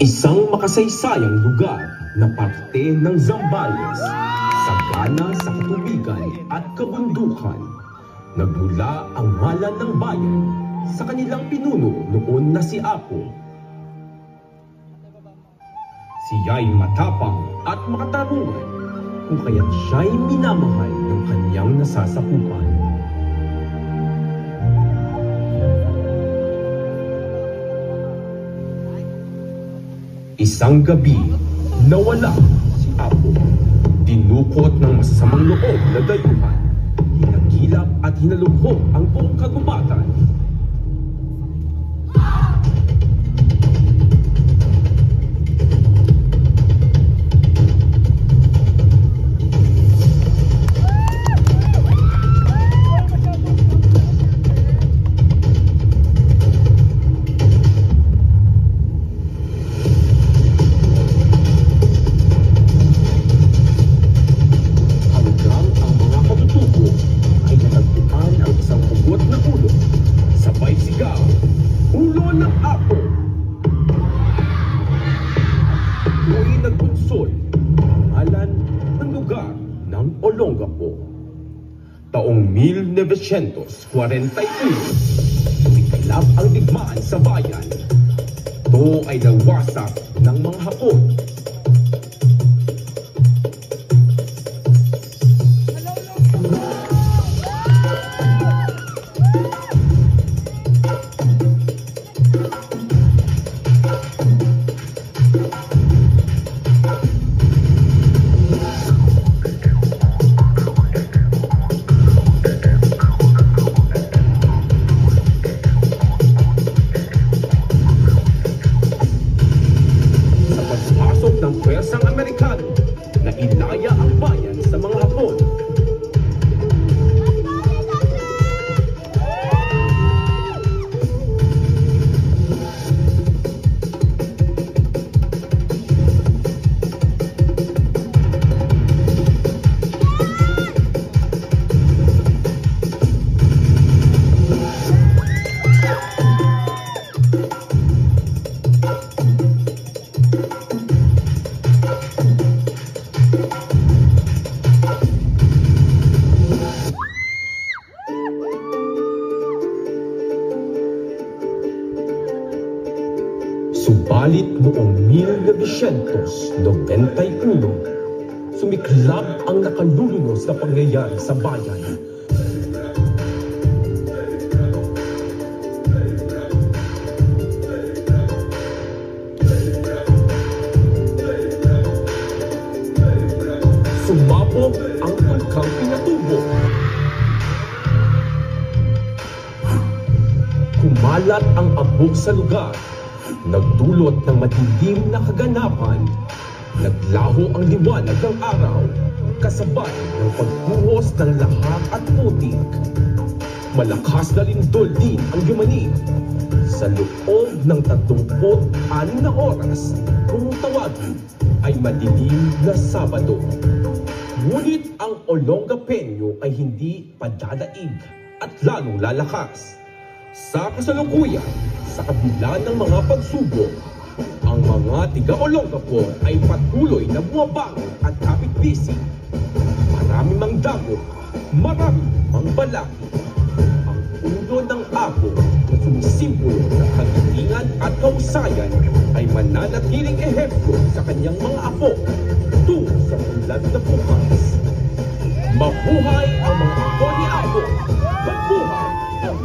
Isang makasaysayang lugar na parte ng Zambales, sagana sa katubigan at kabundukan. Nagmula ang ngalan ng bayan sa kanilang pinuno noon na si Apo. Siya'y matapang at makatarungan, kung kaya't siya'y minamahal ng kanyang nasasakupan. Isang gabi, nawala si Apo. Dinukot ng masasamang loob na dayuhan. Hinagilap at hinalubhog ang buong kagubatan. Taong 1941, sumiklab ang digmaan sa bayan. Ito ay nawasak ng mga Hapon. Pwersang Amerikano na inaya ang bayan sa mga Hapon. Subalit noong 1991, sumiklab ang nakalulunos na pangyayari sa bayan. Sumabog ang Bulkang Pinatubo. Kumalat ang abog sa lugar. Nagdulot ng matinding na kaganapan. Naglaho ang liwanag ng araw, kasabay ng pagbuhos ng lahar at putik. Malakas na lindol din ang yumanig. Sa loob ng 36 na oras, kung tawagin, ay madilim na Sabado. Ngunit ang Olongapeño ay hindi padadaig at lalong lalakas. Sa kasalukuyan, sa kabila ng mga pagsubok, ang mga tiga-Olongapo ay patuloy na bumabangon at kapit-bisig. Marami mang dagok, marami mang balaki. Ang ulo ng Apo na sumisimbolo ng kagitingan at kausayan ay mananatiling ehemplo sa kanyang mga apo tungo sa tulad na bukas. Mabuhay ang mga apo ni Apo! Mabuhay ang